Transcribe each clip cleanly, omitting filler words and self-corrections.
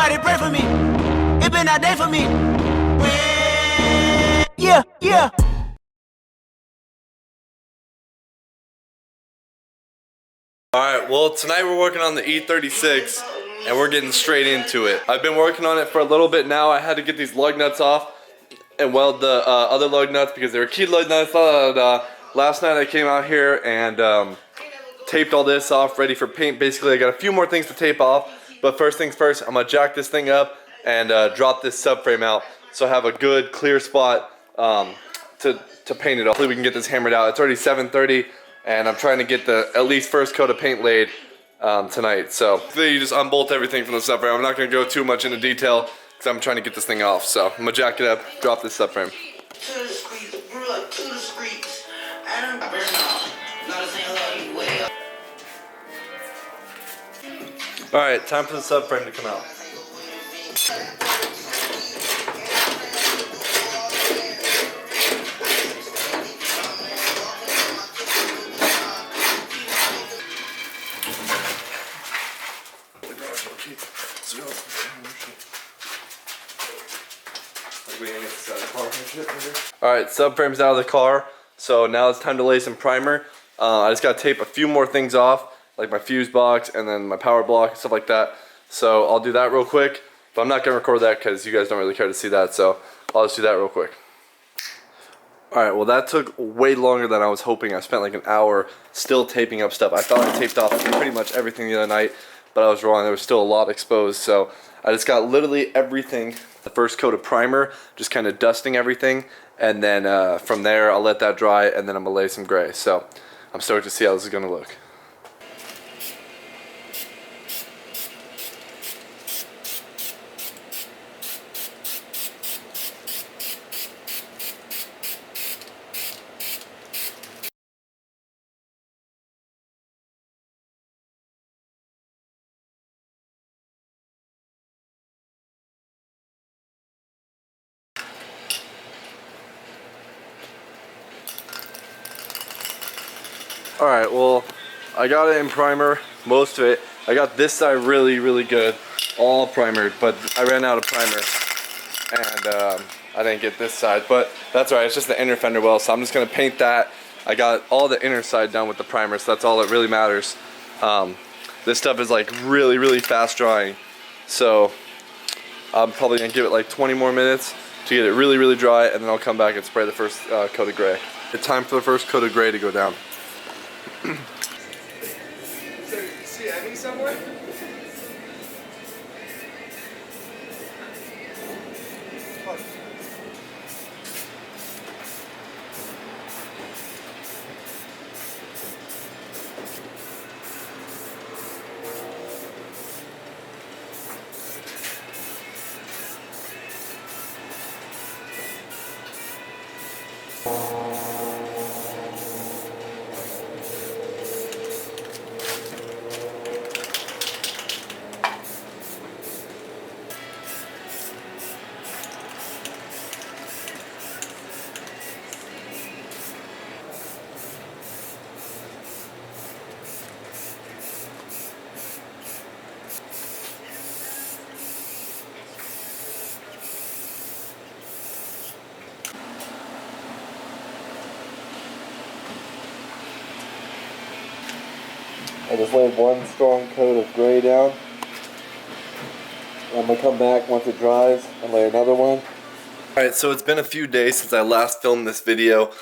Somebody pray for me. It been a day for me. Yeah, yeah. Alright, well tonight we're working on the E36 and we're getting straight into it. I've been working on it for a little bit now. I had to get these lug nuts off and weld the other lug nuts because they were key lug nuts. Last night I came out here and taped all this off, ready for paint. Basically I got a few more things to tape off, but first things first, I'm going to jack this thing up and drop this subframe out so I have a good clear spot to paint it off. Hopefully we can get this hammered out. It's already 7:30. And I'm trying to get the at least first coat of paint laid tonight. So you just unbolt everything from the subframe. I'm not going to go too much into detail because I'm trying to get this thing off. So I'm going to jack it up, drop this subframe. Alright, time for the subframe to come out. Alright, subframe's out of the car, so now it's time to lay some primer. I just got to tape a few more things off, like my fuse box and then my power block and stuff like that. So I'll do that real quick, but I'm not going to record that because you guys don't really care to see that, so I'll just do that real quick. Alright, well that took way longer than I was hoping. I spent like an hour still taping up stuff. I thought I taped off pretty much everything the other night, but I was wrong. There was still a lot exposed, so I just got literally everything. The first coat of primer, just kind of dusting everything, and then from there I'll let that dry, and then I'm gonna lay some gray. So I'm stoked to see how this is gonna look. Alright, well, I got it in primer, most of it. I got this side really good, all primered, but I ran out of primer. And I didn't get this side, but that's alright, it's just the inner fender well, so I'm just going to paint that. I got all the inner side done with the primer, so that's all that really matters. This stuff is like really fast drying, so I'm probably going to give it like 20 more minutes to get it really dry, and then I'll come back and spray the first coat of gray. It's time for the first coat of gray to go down. So, see Emmy somewhere? I just laid one strong coat of gray down. I'm gonna come back once it dries and lay another one. Alright, so it's been a few days since I last filmed this video.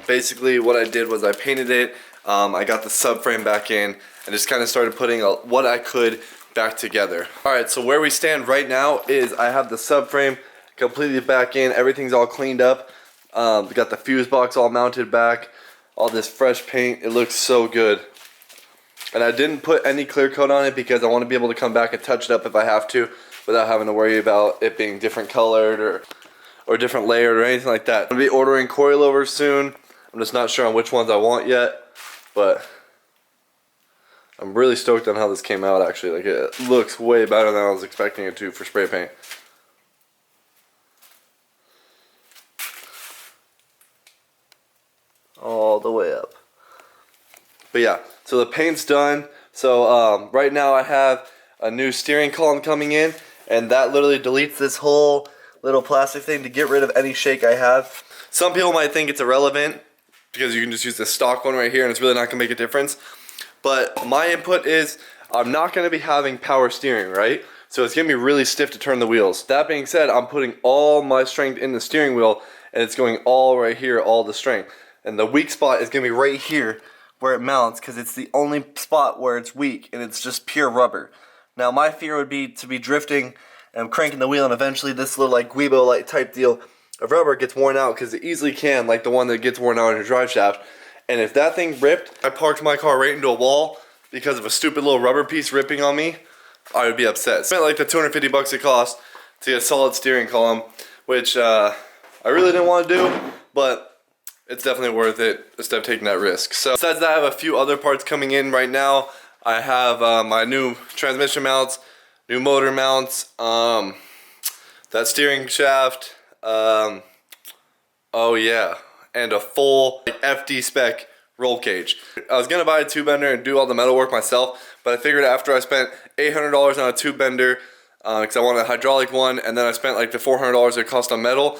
Basically what I did was I painted it, I got the subframe back in, and just kind of started putting what I could back together. Alright, so where we stand right now is I have the subframe completely back in, everything's all cleaned up. We got the fuse box all mounted back, all this fresh paint, it looks so good. And I didn't put any clear coat on it because I want to be able to come back and touch it up if I have to without having to worry about it being different colored or different layered or anything like that. I'm going to be ordering coilovers soon. I'm just not sure on which ones I want yet, but I'm really stoked on how this came out actually. Like, it looks way better than I was expecting it to for spray paint. All the way up. But yeah, so the paint's done. So right now I have a new steering column coming in, and that literally deletes this whole little plastic thing to get rid of any shake I have. Some people might think it's irrelevant because you can just use the stock one right here and it's really not gonna make a difference. But my input is I'm not gonna be having power steering, right? So it's gonna be really stiff to turn the wheels. That being said, I'm putting all my strength in the steering wheel and it's going all right here, all the strength. And the weak spot is gonna be right here where it mounts because it's the only spot where it's weak and it's just pure rubber. Now my fear would be to be drifting and cranking the wheel and eventually this little like Guibo like type deal of rubber gets worn out because it easily can, like the one that gets worn out in your drive shaft. And if that thing ripped, I parked my car right into a wall because of a stupid little rubber piece ripping on me, I would be upset. Spent like the 250 bucks it cost to get a solid steering column, which I really didn't want to do, but it's definitely worth it instead of taking that risk. So besides that, I have a few other parts coming in right now. I have my new transmission mounts, new motor mounts, that steering shaft, oh yeah, and a full FD spec roll cage. I was gonna buy a tube bender and do all the metal work myself, but I figured after I spent $800 on a tube bender, because I wanted a hydraulic one, and then I spent like the $400 it cost on metal,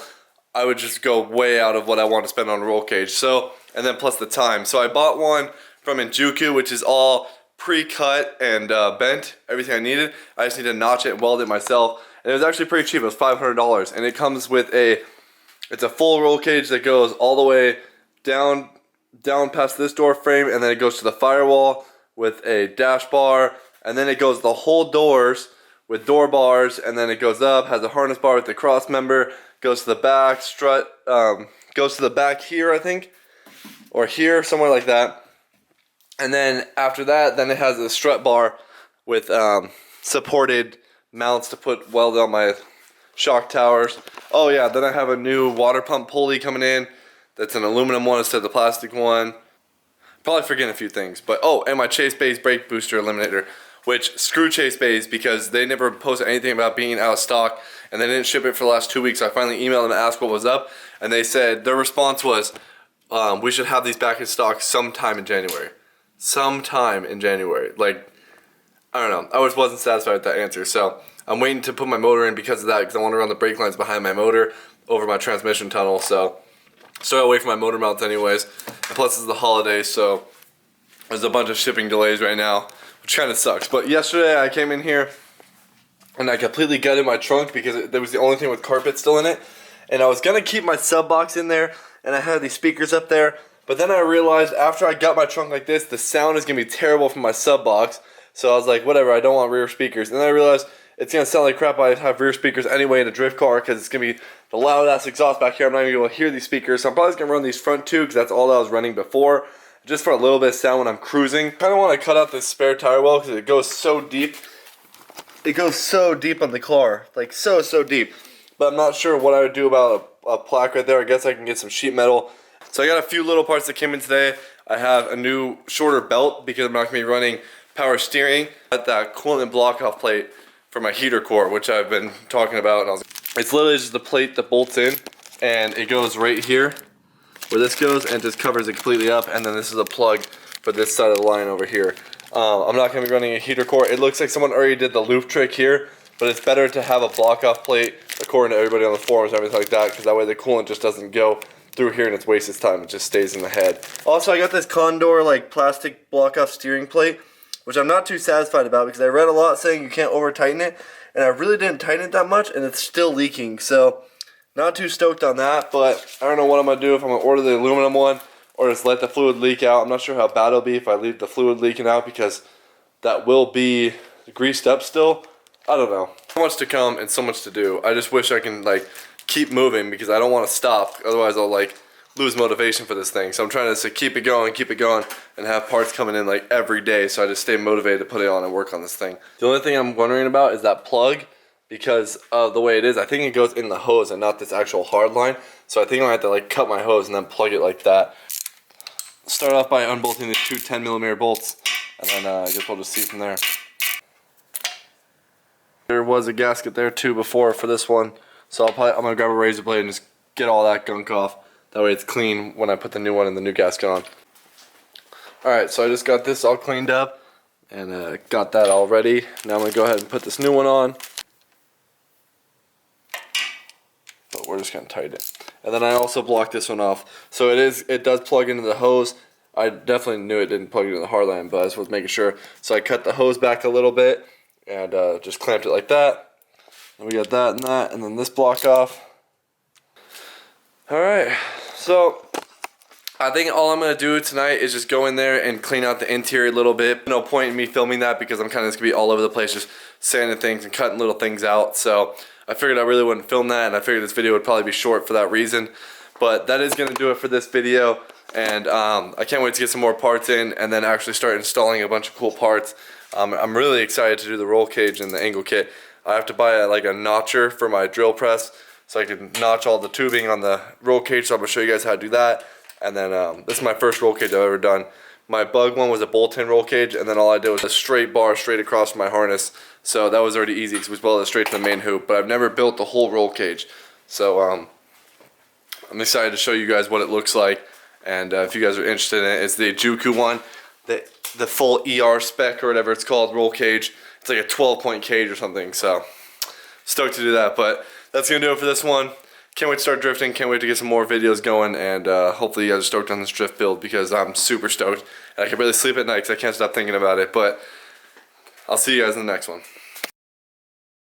I would just go way out of what I want to spend on a roll cage. So, and then plus the time. So I bought one from Injuku, which is all pre-cut and bent, everything I needed. I just need to notch it and weld it myself. And it was actually pretty cheap, it was $500. And it comes with it's a full roll cage that goes all the way down past this door frame, and then it goes to the firewall with a dash bar, and then it goes the whole doors with door bars, and then it goes up, has a harness bar with the cross member, goes to the back, strut, goes to the back here, I think, or here, somewhere like that. And then after that, then it has a strut bar with supported mounts to put welded on my shock towers. Oh yeah, then I have a new water pump pulley coming in. That's an aluminum one instead of the plastic one. Probably forgetting a few things, but oh, and my Chase Bays brake booster eliminator, which screw Chase Bays because they never posted anything about being out of stock and they didn't ship it for the last 2 weeks. So I finally emailed them and asked what was up, and they said their response was, we should have these back in stock sometime in January. Sometime in January. Like, I don't know. I wasn't satisfied with that answer, so I'm waiting to put my motor in because of that, because I want to run the brake lines behind my motor over my transmission tunnel, so stay away from my motor mounts anyways. And plus it's the holidays, so there's a bunch of shipping delays right now, which kind of sucks. But yesterday I came in here and I completely gutted my trunk because there was the only thing with carpet still in it. And I was going to keep my sub box in there, and I had these speakers up there. But then I realized after I got my trunk like this, the sound is going to be terrible from my sub box. So I was like, whatever, I don't want rear speakers. And then I realized it's going to sound like crap. I have rear speakers anyway in a drift car because it's going to be the loud ass exhaust back here. I'm not going to be able to hear these speakers. So I'm probably going to run these front two because that's all that I was running before, just for a little bit of sound when I'm cruising. Kind of want to cut out this spare tire well because it goes so deep. It goes so deep on the car, like so deep. But I'm not sure what I would do about a plaque right there. I guess I can get some sheet metal. So I got a few little parts that came in today. I have a new shorter belt because I'm not going to be running power steering. Got that coolant block off plate for my heater core, which I've been talking about. And it's literally just the plate that bolts in, and it goes right here where this goes, and just covers it completely up. And then this is a plug for this side of the line over here. I'm not going to be running a heater core. It looks like someone already did the loop trick here, but it's better to have a block off plate according to everybody on the forums and everything like that, because that way the coolant just doesn't go through here and it's wastes its time. It just stays in the head. Also, I got this Condor like plastic block off steering plate, which I'm not too satisfied about because I read a lot saying you can't over tighten it, and I really didn't tighten it that much, and it's still leaking. So not too stoked on that, but I don't know what I'm gonna do, if I'm gonna order the aluminum one or just let the fluid leak out. I'm not sure how bad it'll be if I leave the fluid leaking out, because that will be greased up still. I don't know. So much to come and so much to do. I just wish I can like keep moving because I don't want to stop. Otherwise I'll like lose motivation for this thing. So I'm trying to keep it going, and have parts coming in like every day, so I just stay motivated to put it on and work on this thing. The only thing I'm wondering about is that plug, because of the way it is. I think it goes in the hose and not this actual hard line. So I think I'm gonna have to like cut my hose and then plug it like that. Start off by unbolting these two 10mm bolts, and then I guess we'll just see from there. There was a gasket there too before for this one, so I'm gonna grab a razor blade and just get all that gunk off. That way it's clean when I put the new one and the new gasket on. Alright, so I just got this all cleaned up and got that all ready. Now I'm gonna go ahead and put this new one on. we're just gonna tighten it. And then I also blocked this one off. So it does plug into the hose. I definitely knew it didn't plug into the hard line, but I just was making sure. So I cut the hose back a little bit and just clamped it like that. And we got that, and then this block off. Alright, so I think all I'm going to do tonight is just go in there and clean out the interior a little bit. No point in me filming that because I'm kind of just going to be all over the place just sanding things and cutting little things out. So I figured I really wouldn't film that, and I figured this video would probably be short for that reason. But that is going to do it for this video, and I can't wait to get some more parts in and then actually start installing a bunch of cool parts. I'm really excited to do the roll cage and the angle kit. I have to buy like a notcher for my drill press so I can notch all the tubing on the roll cage, so I'm going to show you guys how to do that. And then this is my first roll cage I've ever done. My bug one was a bolt-in roll cage, and then all I did was a straight bar straight across my harness. So that was already easy because we welded it straight to the main hoop. But I've never built the whole roll cage. So I'm excited to show you guys what it looks like. And if you guys are interested in it, it's the Juku one, the full ER spec or whatever it's called, roll cage. It's like a 12-point cage or something. So stoked to do that. But that's going to do it for this one. Can't wait to start drifting, can't wait to get some more videos going, and hopefully you guys are stoked on this drift build because I'm super stoked. And I can barely sleep at night because I can't stop thinking about it, but I'll see you guys in the next one.